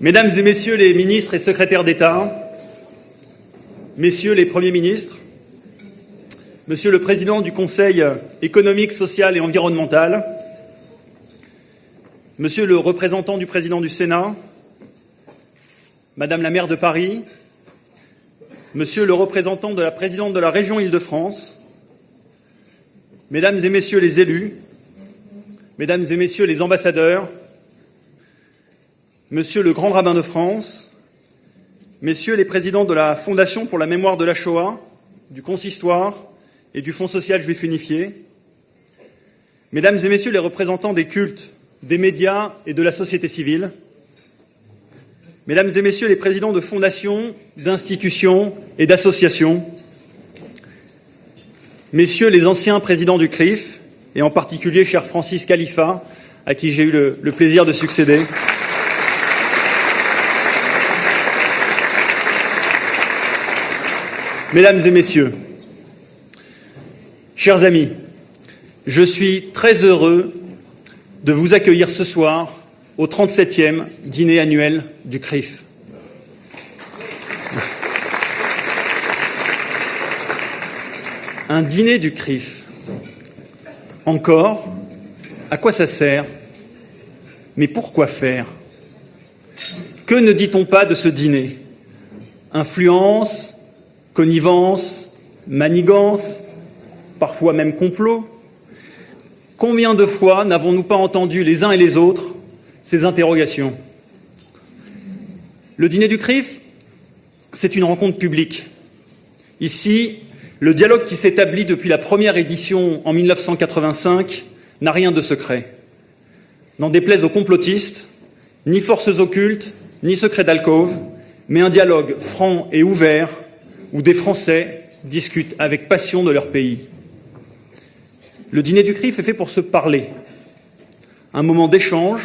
Mesdames et messieurs les ministres et secrétaires d'État, messieurs les premiers ministres, monsieur le président du Conseil économique, social et environnemental, monsieur le représentant du président du Sénat, madame la maire de Paris, monsieur le représentant de la présidente de la région Île-de-France, mesdames et messieurs les élus, mesdames et messieurs les ambassadeurs, monsieur le grand rabbin de France, messieurs les présidents de la Fondation pour la mémoire de la Shoah, du Consistoire et du Fonds social juif unifié, mesdames et messieurs les représentants des cultes, des médias et de la société civile, mesdames et messieurs les présidents de fondations, d'institutions et d'associations, messieurs les anciens présidents du CRIF, et en particulier cher Francis Khalifa, à qui j'ai eu le plaisir de succéder, mesdames et messieurs, chers amis, je suis très heureux de vous accueillir ce soir au 37e dîner annuel du CRIF. Un dîner du CRIF. Encore, à quoi ça sert? Mais pourquoi faire? Que ne dit-on pas de ce dîner? Influence, connivence, manigance, parfois même complot. Combien de fois n'avons-nous pas entendu les uns et les autres ces interrogations? Le dîner du CRIF, c'est une rencontre publique. Ici, le dialogue qui s'établit depuis la première édition en 1985 n'a rien de secret. N'en déplaise aux complotistes, ni forces occultes, ni secrets d'alcôve, mais un dialogue franc et ouvert où des Français discutent avec passion de leur pays. Le dîner du CRIF est fait pour se parler. Un moment d'échange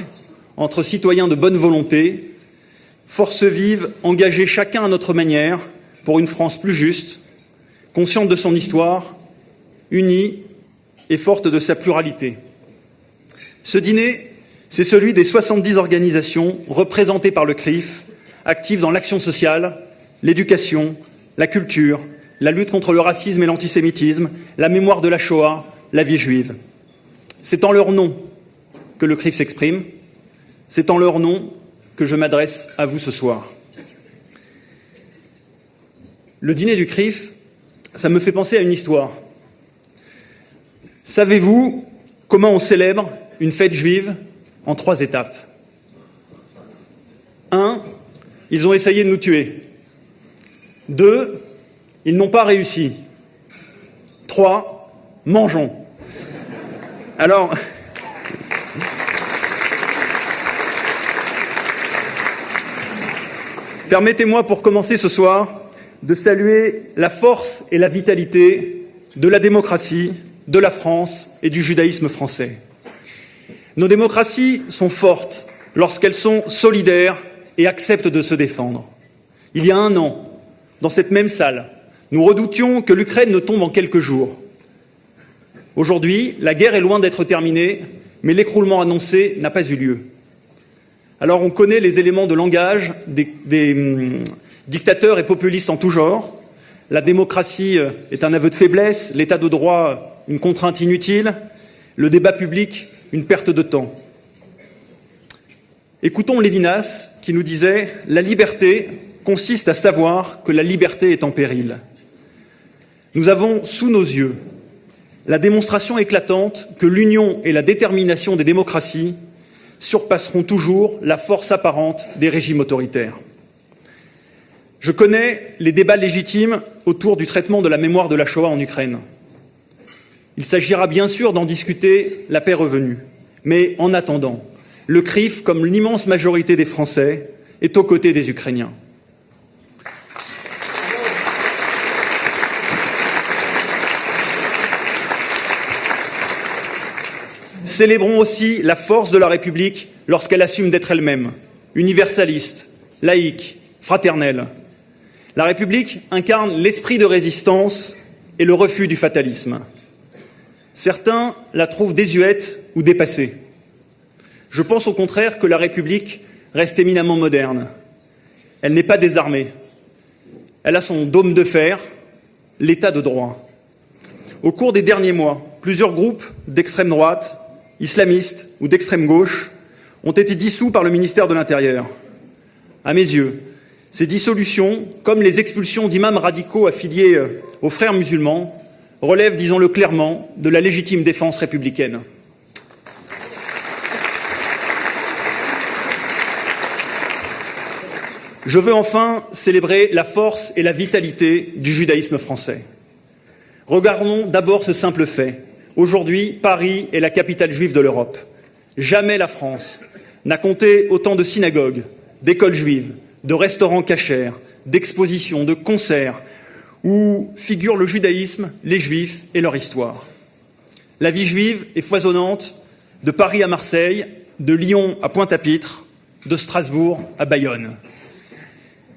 entre citoyens de bonne volonté, forces vives engagées chacun à notre manière pour une France plus juste, consciente de son histoire, unie et forte de sa pluralité. Ce dîner, c'est celui des 70 organisations représentées par le CRIF, actives dans l'action sociale, l'éducation, la culture, la lutte contre le racisme et l'antisémitisme, la mémoire de la Shoah, la vie juive. C'est en leur nom que le CRIF s'exprime, c'est en leur nom que je m'adresse à vous ce soir. Le dîner du CRIF, ça me fait penser à une histoire. Savez-vous comment on célèbre une fête juive en 3 étapes? 1, ils ont essayé de nous tuer. 2, ils n'ont pas réussi. 3, mangeons. Alors, permettez-moi pour commencer ce soir de saluer la force et la vitalité de la démocratie, de la France et du judaïsme français. Nos démocraties sont fortes lorsqu'elles sont solidaires et acceptent de se défendre. Il y a 1 an, dans cette même salle, nous redoutions que l'Ukraine ne tombe en quelques jours. Aujourd'hui, la guerre est loin d'être terminée, mais l'écroulement annoncé n'a pas eu lieu. Alors on connaît les éléments de langage des dictateurs et populistes en tout genre. La démocratie est un aveu de faiblesse, l'état de droit une contrainte inutile, le débat public une perte de temps. Écoutons Lévinas qui nous disait « La liberté consiste à savoir que la liberté est en péril ». Nous avons sous nos yeux la démonstration éclatante que l'union et la détermination des démocraties surpasseront toujours la force apparente des régimes autoritaires. Je connais les débats légitimes autour du traitement de la mémoire de la Shoah en Ukraine. Il s'agira bien sûr d'en discuter la paix revenue. Mais en attendant, le CRIF, comme l'immense majorité des Français, est aux côtés des Ukrainiens. Célébrons aussi la force de la République lorsqu'elle assume d'être elle-même, universaliste, laïque, fraternelle. La République incarne l'esprit de résistance et le refus du fatalisme. Certains la trouvent désuète ou dépassée. Je pense au contraire que la République reste éminemment moderne. Elle n'est pas désarmée. Elle a son dôme de fer, l'état de droit. Au cours des derniers mois, plusieurs groupes d'extrême droite, islamistes ou d'extrême gauche ont été dissous par le ministère de l'Intérieur. À mes yeux, ces dissolutions, comme les expulsions d'imams radicaux affiliés aux frères musulmans, relèvent, disons-le clairement, de la légitime défense républicaine. Je veux enfin célébrer la force et la vitalité du judaïsme français. Regardons d'abord ce simple fait. Aujourd'hui, Paris est la capitale juive de l'Europe. Jamais la France n'a compté autant de synagogues, d'écoles juives, de restaurants cachers, d'expositions, de concerts, où figurent le judaïsme, les juifs et leur histoire. La vie juive est foisonnante de Paris à Marseille, de Lyon à Pointe-à-Pitre, de Strasbourg à Bayonne.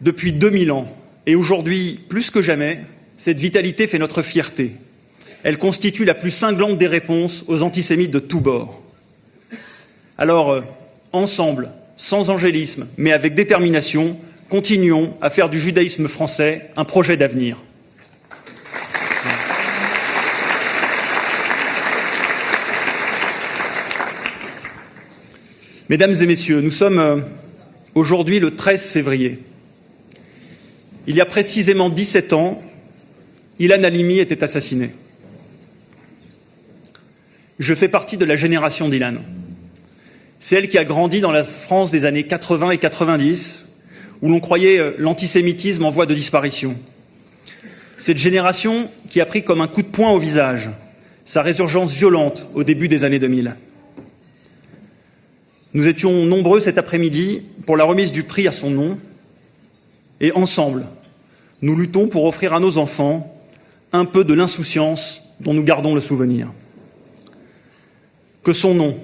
Depuis 2000 ans, et aujourd'hui plus que jamais, cette vitalité fait notre fierté. Elle constitue la plus cinglante des réponses aux antisémites de tous bords. Alors, ensemble, sans angélisme, mais avec détermination, continuons à faire du judaïsme français un projet d'avenir. Mesdames et messieurs, nous sommes aujourd'hui le 13 février. Il y a précisément 17 ans, Ilan Halimi était assassiné. Je fais partie de la génération d'Ilan. C'est elle qui a grandi dans la France des années 80 et 90, où l'on croyait l'antisémitisme en voie de disparition. Cette génération qui a pris comme un coup de poing au visage sa résurgence violente au début des années 2000. Nous étions nombreux cet après-midi pour la remise du prix à son nom, et ensemble, nous luttons pour offrir à nos enfants un peu de l'insouciance dont nous gardons le souvenir. Que son nom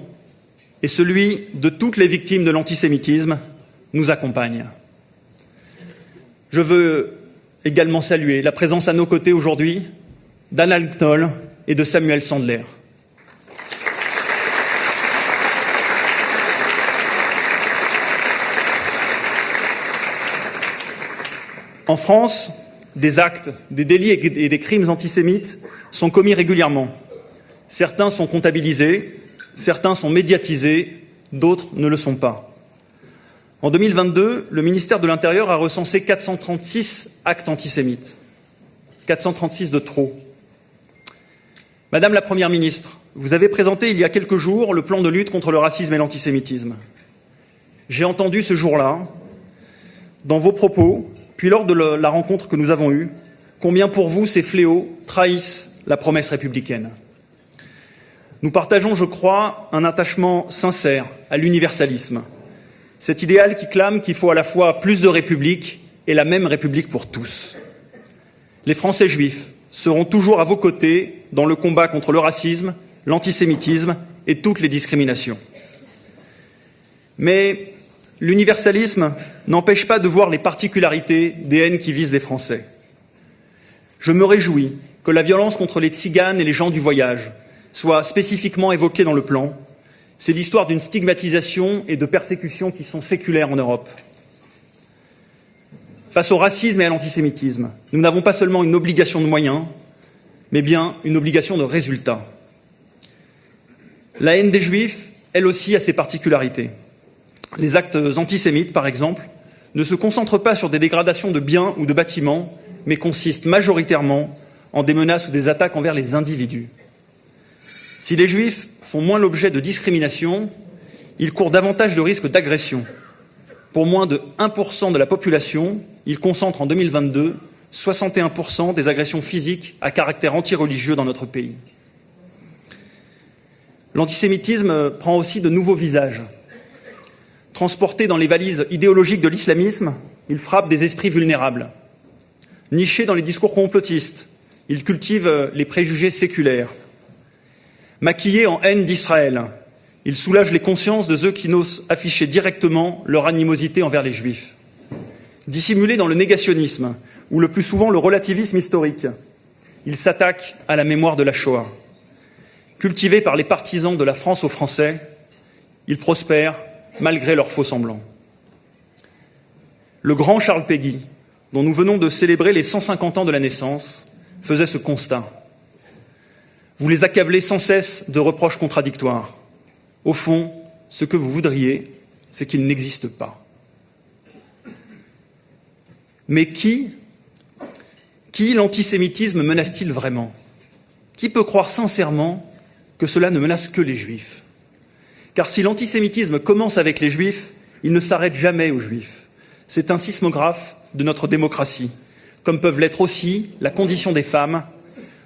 et celui de toutes les victimes de l'antisémitisme nous accompagnent. Je veux également saluer la présence à nos côtés aujourd'hui d'Anna Knoll et de Samuel Sandler. En France, des actes, des délits et des crimes antisémites sont commis régulièrement. Certains sont comptabilisés, certains sont médiatisés, d'autres ne le sont pas. En 2022, le ministère de l'Intérieur a recensé 436 actes antisémites. 436 de trop. Madame la Première ministre, vous avez présenté il y a quelques jours le plan de lutte contre le racisme et l'antisémitisme. J'ai entendu ce jour-là, dans vos propos, puis lors de la rencontre que nous avons eue, combien pour vous ces fléaux trahissent la promesse républicaine. Nous partageons, je crois, un attachement sincère à l'universalisme, cet idéal qui clame qu'il faut à la fois plus de République et la même République pour tous. Les Français juifs seront toujours à vos côtés dans le combat contre le racisme, l'antisémitisme et toutes les discriminations. Mais l'universalisme n'empêche pas de voir les particularités des haines qui visent les Français. Je me réjouis que la violence contre les tziganes et les gens du voyage soit spécifiquement évoquée dans le plan. C'est l'histoire d'une stigmatisation et de persécutions qui sont séculaires en Europe. Face au racisme et à l'antisémitisme, nous n'avons pas seulement une obligation de moyens, mais bien une obligation de résultats. La haine des Juifs, elle aussi, a ses particularités. Les actes antisémites, par exemple, ne se concentrent pas sur des dégradations de biens ou de bâtiments, mais consistent majoritairement en des menaces ou des attaques envers les individus. Si les Juifs font moins l'objet de discrimination, ils courent davantage de risques d'agression. Pour moins de 1% de la population, ils concentrent en 2022 61% des agressions physiques à caractère antireligieux dans notre pays. L'antisémitisme prend aussi de nouveaux visages. Transporté dans les valises idéologiques de l'islamisme, il frappe des esprits vulnérables. Niché dans les discours complotistes, il cultive les préjugés séculaires. Maquillé en haine d'Israël, il soulage les consciences de ceux qui n'osent afficher directement leur animosité envers les Juifs. Dissimulé dans le négationnisme, ou le plus souvent le relativisme historique, il s'attaque à la mémoire de la Shoah. Cultivé par les partisans de la France aux Français, il prospère malgré leurs faux semblants. Le grand Charles Péguy, dont nous venons de célébrer les 150 ans de la naissance, faisait ce constat. Vous les accablez sans cesse de reproches contradictoires. Au fond, ce que vous voudriez, c'est qu'ils n'existent pas. Mais qui l'antisémitisme menace-t-il vraiment? Qui peut croire sincèrement que cela ne menace que les Juifs? Car si l'antisémitisme commence avec les Juifs, il ne s'arrête jamais aux Juifs. C'est un sismographe de notre démocratie, comme peuvent l'être aussi la condition des femmes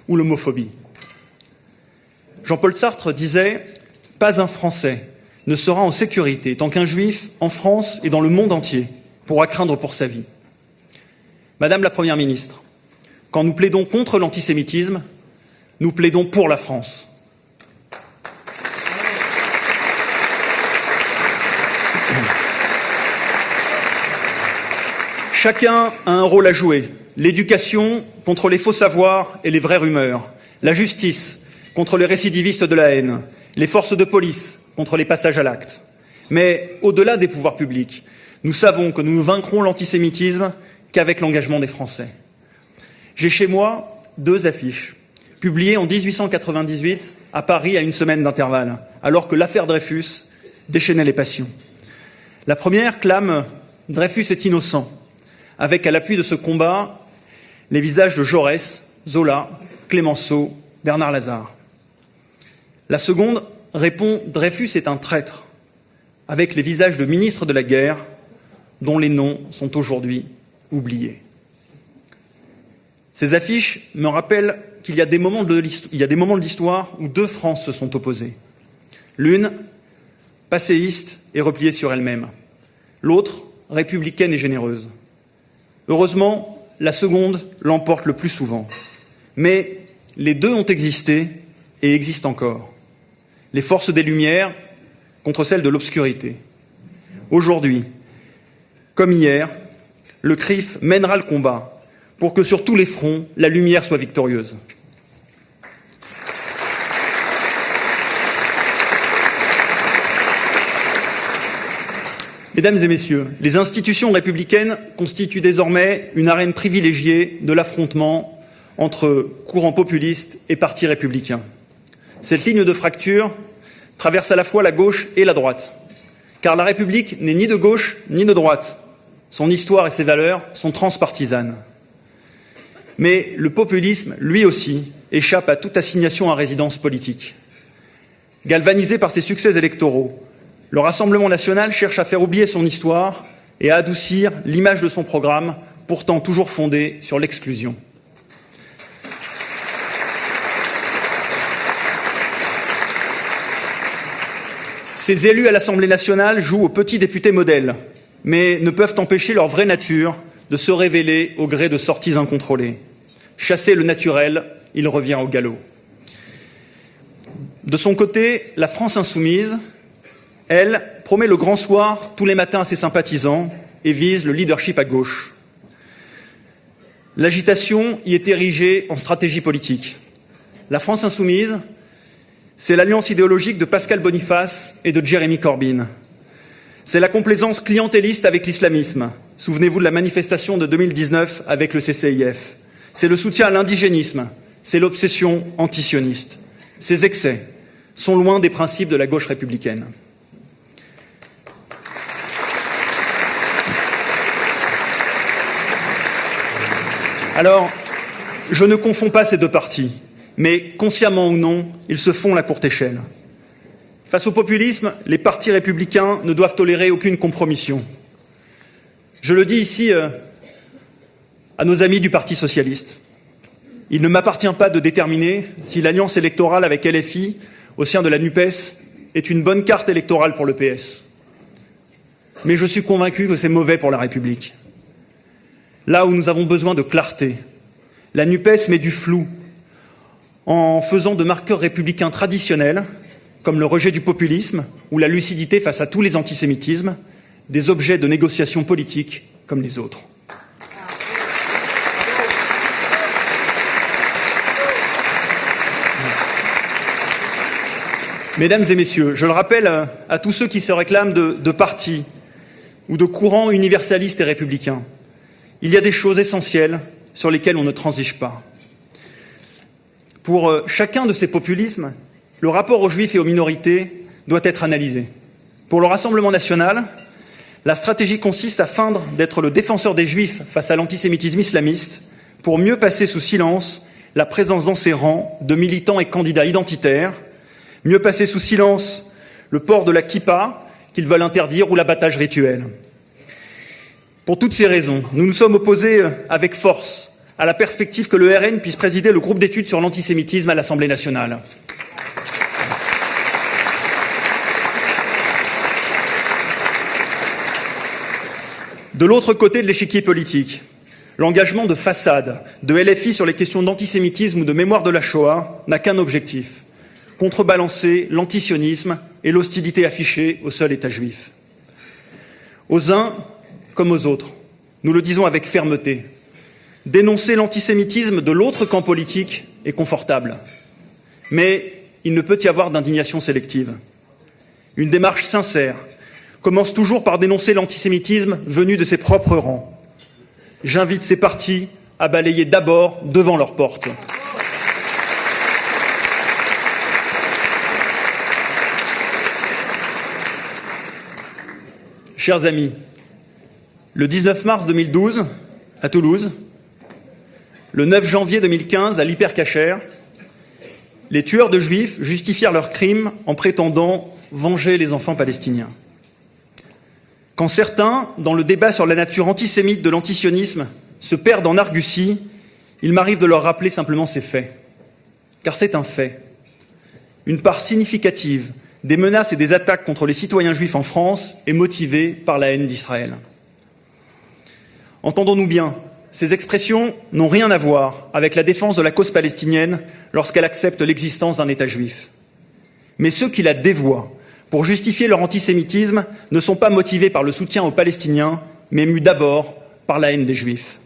ou l'homophobie. Jean-Paul Sartre disait « Pas un Français ne sera en sécurité tant qu'un Juif, en France et dans le monde entier, pourra craindre pour sa vie. » Madame la Première ministre, quand nous plaidons contre l'antisémitisme, nous plaidons pour la France. Chacun a un rôle à jouer. L'éducation contre les faux savoirs et les vraies rumeurs. La justice contre les récidivistes de la haine. Les forces de police contre les passages à l'acte. Mais au-delà des pouvoirs publics, nous savons que nous ne vaincrons l'antisémitisme qu'avec l'engagement des Français. J'ai chez moi 2 affiches, publiées en 1898 à Paris à une semaine d'intervalle, alors que l'affaire Dreyfus déchaînait les passions. La première clame « Dreyfus est innocent », avec à l'appui de ce combat les visages de Jaurès, Zola, Clémenceau, Bernard Lazare. La seconde répond « Dreyfus est un traître », avec les visages de ministres de la guerre dont les noms sont aujourd'hui oubliés. Ces affiches me rappellent qu'il y a des moments de l'histoire où 2 France se sont opposées. L'une, passéiste et repliée sur elle-même. L'autre, républicaine et généreuse. Heureusement, la seconde l'emporte le plus souvent. Mais les 2 ont existé et existent encore. Les forces des Lumières contre celles de l'obscurité. Aujourd'hui, comme hier, le CRIF mènera le combat pour que sur tous les fronts, la lumière soit victorieuse. Mesdames et messieurs, les institutions républicaines constituent désormais une arène privilégiée de l'affrontement entre courants populistes et partis républicains. Cette ligne de fracture traverse à la fois la gauche et la droite, car la République n'est ni de gauche ni de droite. Son histoire et ses valeurs sont transpartisanes. Mais le populisme, lui aussi, échappe à toute assignation à résidence politique. Galvanisé par ses succès électoraux, le Rassemblement national cherche à faire oublier son histoire et à adoucir l'image de son programme, pourtant toujours fondé sur l'exclusion. Ces élus à l'Assemblée nationale jouent aux petits députés modèles, mais ne peuvent empêcher leur vraie nature de se révéler au gré de sorties incontrôlées. Chasser le naturel, il revient au galop. De son côté, la France insoumise, elle, promet le grand soir tous les matins à ses sympathisants et vise le leadership à gauche. L'agitation y est érigée en stratégie politique. La France insoumise, c'est l'alliance idéologique de Pascal Boniface et de Jeremy Corbyn. C'est la complaisance clientéliste avec l'islamisme. Souvenez-vous de la manifestation de 2019 avec le CCIF. C'est le soutien à l'indigénisme. C'est l'obsession antisioniste. Ces excès sont loin des principes de la gauche républicaine. Alors, je ne confonds pas ces 2 partis, mais consciemment ou non, ils se font la courte échelle. Face au populisme, les partis républicains ne doivent tolérer aucune compromission. Je le dis ici à nos amis du Parti socialiste. Il ne m'appartient pas de déterminer si l'alliance électorale avec LFI au sein de la NUPES est une bonne carte électorale pour le PS. Mais je suis convaincu que c'est mauvais pour la République. Là où nous avons besoin de clarté, la NUPES met du flou en faisant de marqueurs républicains traditionnels, comme le rejet du populisme ou la lucidité face à tous les antisémitismes, des objets de négociation politique comme les autres. Mesdames et messieurs, je le rappelle à tous ceux qui se réclament de partis ou de courants universalistes et républicains. Il y a des choses essentielles sur lesquelles on ne transige pas. Pour chacun de ces populismes, le rapport aux Juifs et aux minorités doit être analysé. Pour le Rassemblement national, la stratégie consiste à feindre d'être le défenseur des Juifs face à l'antisémitisme islamiste pour mieux passer sous silence la présence dans ses rangs de militants et candidats identitaires, mieux passer sous silence le port de la kippa qu'ils veulent interdire ou l'abattage rituel. Pour toutes ces raisons, nous nous sommes opposés avec force à la perspective que le RN puisse présider le groupe d'études sur l'antisémitisme à l'Assemblée nationale. De l'autre côté de l'échiquier politique, l'engagement de façade de LFI sur les questions d'antisémitisme ou de mémoire de la Shoah n'a qu'un objectif: contrebalancer l'antisionisme et l'hostilité affichée au seul État juif. Aux uns comme aux autres, nous le disons avec fermeté, dénoncer l'antisémitisme de l'autre camp politique est confortable. Mais il ne peut y avoir d'indignation sélective. Une démarche sincère commence toujours par dénoncer l'antisémitisme venu de ses propres rangs. J'invite ces partis à balayer d'abord devant leurs portes. Chers amis, le 19 mars 2012, à Toulouse, le 9 janvier 2015, à l'Hypercacher, les tueurs de Juifs justifièrent leurs crimes en prétendant venger les enfants palestiniens. Quand certains, dans le débat sur la nature antisémite de l'antisionisme, se perdent en arguties, il m'arrive de leur rappeler simplement ces faits. Car c'est un fait. Une part significative des menaces et des attaques contre les citoyens juifs en France est motivée par la haine d'Israël. Entendons-nous bien, ces expressions n'ont rien à voir avec la défense de la cause palestinienne lorsqu'elle accepte l'existence d'un État juif. Mais ceux qui la dévoient pour justifier leur antisémitisme ne sont pas motivés par le soutien aux Palestiniens, mais mus d'abord par la haine des Juifs.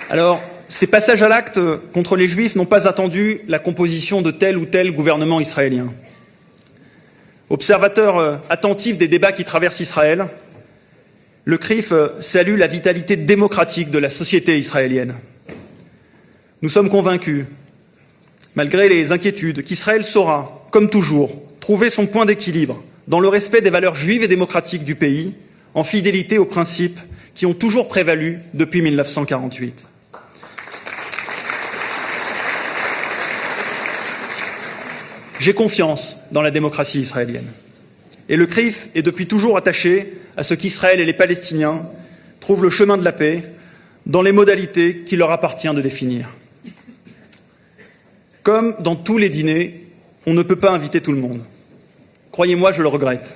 Alors, ces passages à l'acte contre les Juifs n'ont pas attendu la composition de tel ou tel gouvernement israélien. Observateur attentif des débats qui traversent Israël, le CRIF salue la vitalité démocratique de la société israélienne. Nous sommes convaincus, malgré les inquiétudes, qu'Israël saura, comme toujours, trouver son point d'équilibre dans le respect des valeurs juives et démocratiques du pays, en fidélité aux principes qui ont toujours prévalu depuis 1948. J'ai confiance dans la démocratie israélienne. Et le CRIF est depuis toujours attaché à ce qu'Israël et les Palestiniens trouvent le chemin de la paix dans les modalités qu'il leur appartient de définir. Comme dans tous les dîners, on ne peut pas inviter tout le monde. Croyez-moi, je le regrette.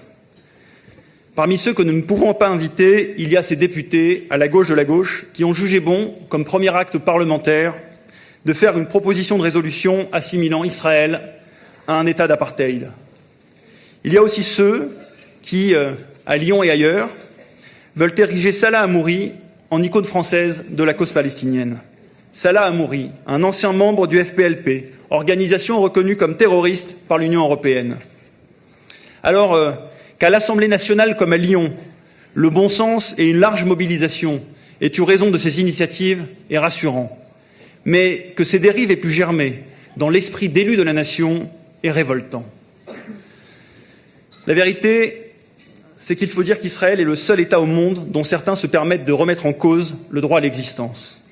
Parmi ceux que nous ne pouvons pas inviter, il y a ces députés à la gauche de la gauche qui ont jugé bon, comme premier acte parlementaire, de faire une proposition de résolution assimilant Israël à un État d'apartheid. Il y a aussi ceux qui, à Lyon et ailleurs, veulent ériger Salah Hamouri en icône française de la cause palestinienne. Salah Hamouri, un ancien membre du FPLP, organisation reconnue comme terroriste par l'Union européenne. Alors qu'à l'Assemblée nationale comme à Lyon, le bon sens et une large mobilisation aient eu raison de ces initiatives est rassurant. Mais que ces dérives aient pu germer dans l'esprit d'élus de la nation est révoltant. La vérité, c'est qu'il faut dire qu'Israël est le seul État au monde dont certains se permettent de remettre en cause le droit à l'existence.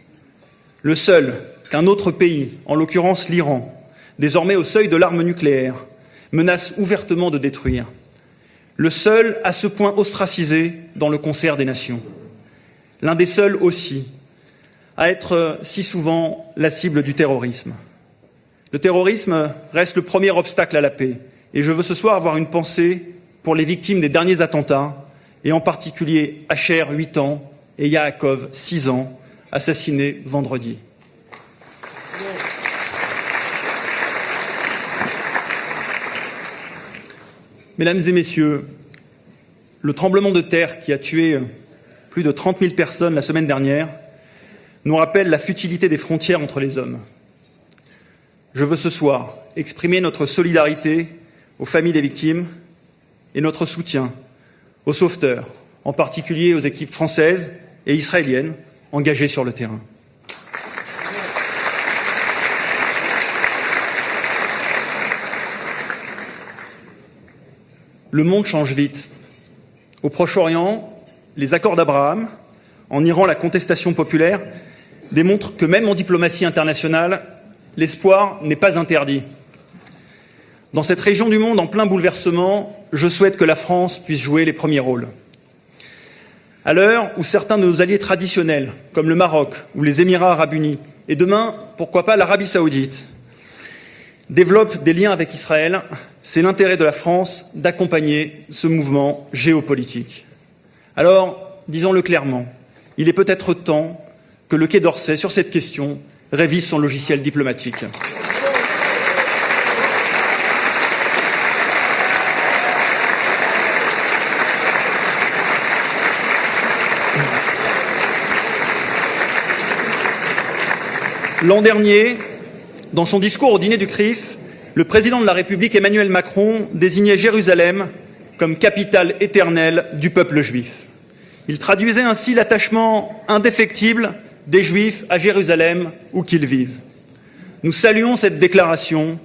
Le seul qu'un autre pays, en l'occurrence l'Iran, désormais au seuil de l'arme nucléaire, menace ouvertement de détruire. Le seul à ce point ostracisé dans le concert des nations. L'un des seuls aussi à être si souvent la cible du terrorisme. Le terrorisme reste le premier obstacle à la paix. Et je veux ce soir avoir une pensée pour les victimes des derniers attentats, et en particulier Asher, 8 ans, et Yaakov, 6 ans, assassinés vendredi. Mesdames et messieurs, le tremblement de terre qui a tué plus de 30 000 personnes la semaine dernière nous rappelle la futilité des frontières entre les hommes. Je veux ce soir exprimer notre solidarité aux familles des victimes et notre soutien aux sauveteurs, en particulier aux équipes françaises et israéliennes engagées sur le terrain. Le monde change vite. Au Proche-Orient, les accords d'Abraham, en Iran, la contestation populaire, démontrent que même en diplomatie internationale, l'espoir n'est pas interdit. Dans cette région du monde en plein bouleversement, je souhaite que la France puisse jouer les premiers rôles. À l'heure où certains de nos alliés traditionnels, comme le Maroc ou les Émirats arabes unis, et demain, pourquoi pas l'Arabie saoudite, développent des liens avec Israël, c'est l'intérêt de la France d'accompagner ce mouvement géopolitique. Alors, disons-le clairement, il est peut-être temps que le Quai d'Orsay, sur cette question, révise son logiciel diplomatique. L'an dernier, dans son discours au dîner du CRIF, le président de la République Emmanuel Macron désignait Jérusalem comme capitale éternelle du peuple juif. Il traduisait ainsi l'attachement indéfectible des Juifs à Jérusalem où qu'ils vivent. Nous saluons cette déclaration,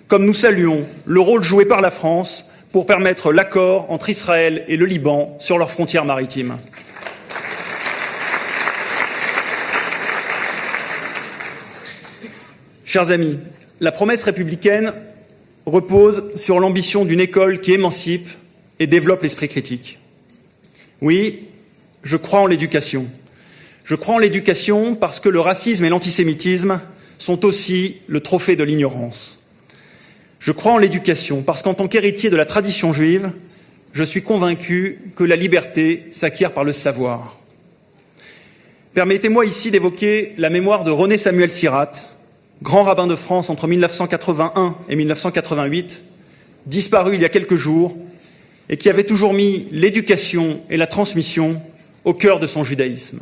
comme nous saluons le rôle joué par la France pour permettre l'accord entre Israël et le Liban sur leurs frontières maritimes. Chers amis, la promesse républicaine repose sur l'ambition d'une école qui émancipe et développe l'esprit critique. Oui, je crois en l'éducation. Je crois en l'éducation parce que le racisme et l'antisémitisme sont aussi le trophée de l'ignorance. Je crois en l'éducation parce qu'en tant qu'héritier de la tradition juive, je suis convaincu que la liberté s'acquiert par le savoir. Permettez-moi ici d'évoquer la mémoire de René Samuel Sirat, grand rabbin de France entre 1981 et 1988, disparu il y a quelques jours, et qui avait toujours mis l'éducation et la transmission au cœur de son judaïsme.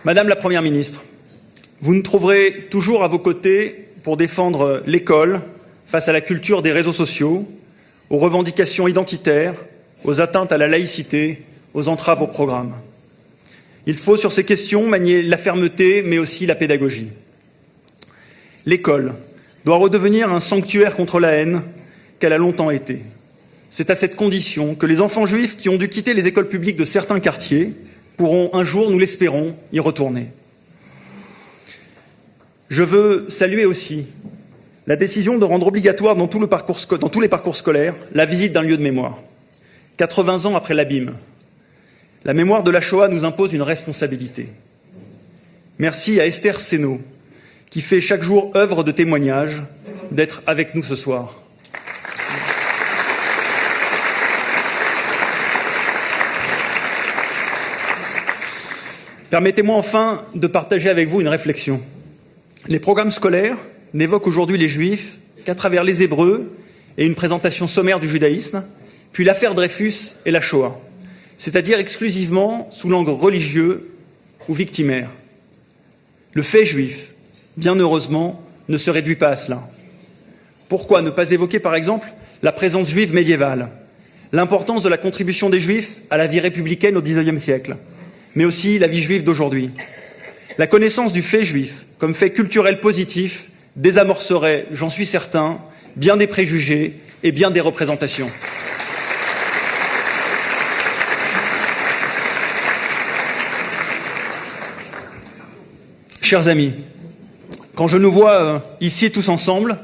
Madame la Première ministre, vous nous trouverez toujours à vos côtés pour défendre l'école face à la culture des réseaux sociaux, aux revendications identitaires, aux atteintes à la laïcité, aux entraves au programme. Il faut, sur ces questions, manier la fermeté, mais aussi la pédagogie. L'école doit redevenir un sanctuaire contre la haine qu'elle a longtemps été. C'est à cette condition que les enfants juifs qui ont dû quitter les écoles publiques de certains quartiers pourront un jour, nous l'espérons, y retourner. Je veux saluer aussi la décision de rendre obligatoire dans tous les parcours scolaires la visite d'un lieu de mémoire. 80 ans après l'abîme, la mémoire de la Shoah nous impose une responsabilité. Merci à Esther Seno, qui fait chaque jour œuvre de témoignage, d'être avec nous ce soir. Permettez-moi enfin de partager avec vous une réflexion. Les programmes scolaires n'évoquent aujourd'hui les Juifs qu'à travers les Hébreux et une présentation sommaire du judaïsme, puis l'affaire Dreyfus et la Shoah, c'est-à-dire exclusivement sous l'angle religieux ou victimaire. Le fait juif, bien heureusement, ne se réduit pas à cela. Pourquoi ne pas évoquer, par exemple, la présence juive médiévale, l'importance de la contribution des Juifs à la vie républicaine au XIXe siècle, mais aussi la vie juive d'aujourd'hui. La connaissance du fait juif comme fait culturel positif désamorcerait, j'en suis certain, bien des préjugés et bien des représentations. Chers amis, quand je nous vois ici tous ensemble,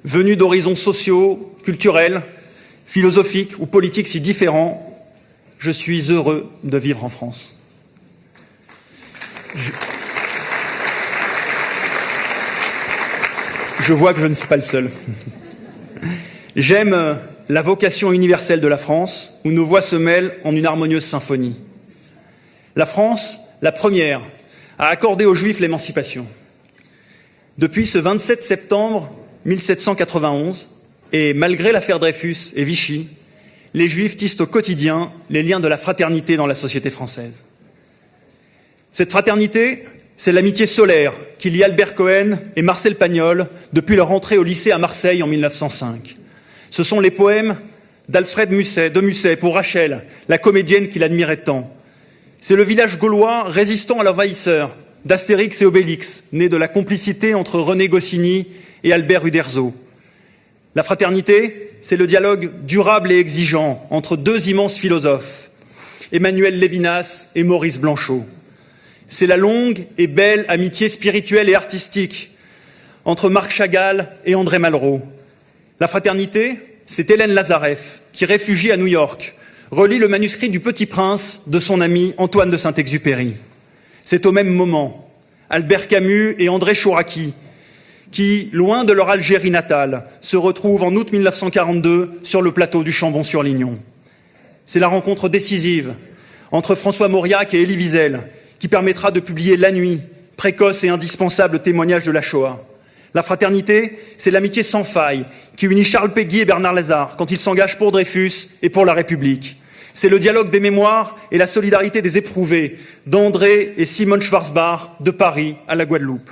venus d'horizons sociaux, culturels, philosophiques ou politiques si différents, je suis heureux de vivre en France. Je vois que je ne suis pas le seul. J'aime la vocation universelle de la France, où nos voix se mêlent en une harmonieuse symphonie. La France, la première, a accordé aux Juifs l'émancipation. Depuis ce 27 septembre 1791, et malgré l'affaire Dreyfus et Vichy, les Juifs tissent au quotidien les liens de la fraternité dans la société française. Cette fraternité, C'est l'amitié solaire qui lie Albert Cohen et Marcel Pagnol depuis leur entrée au lycée à Marseille en 1905. Ce sont les poèmes d'Alfred de Musset pour Rachel, la comédienne qu'il admirait tant. C'est le village gaulois résistant à l'envahisseur d'Astérix et Obélix, né de la complicité entre René Goscinny et Albert Uderzo. La fraternité, c'est le dialogue durable et exigeant entre deux immenses philosophes, Emmanuel Lévinas et Maurice Blanchot. C'est la longue et belle amitié spirituelle et artistique entre Marc Chagall et André Malraux. La fraternité, c'est Hélène Lazareff, qui, réfugiée à New York, relit le manuscrit du Petit Prince de son ami Antoine de Saint-Exupéry. C'est au même moment Albert Camus et André Chouraki qui, loin de leur Algérie natale, se retrouvent en août 1942 sur le plateau du Chambon-sur-Lignon. C'est la rencontre décisive entre François Mauriac et Elie Wiesel qui permettra de publier La Nuit, précoce et indispensable témoignage de la Shoah. La fraternité, c'est l'amitié sans faille qui unit Charles Péguy et Bernard Lazare quand ils s'engagent pour Dreyfus et pour la République. C'est le dialogue des mémoires et la solidarité des éprouvés d'André et Simone Schwarzbach de Paris à la Guadeloupe.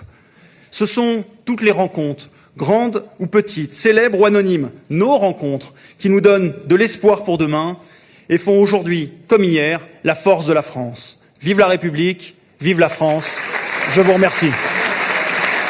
Ce sont toutes les rencontres, grandes ou petites, célèbres ou anonymes, nos rencontres qui nous donnent de l'espoir pour demain et font aujourd'hui, comme hier, la force de la France. Vive la République, vive la France. Je vous remercie.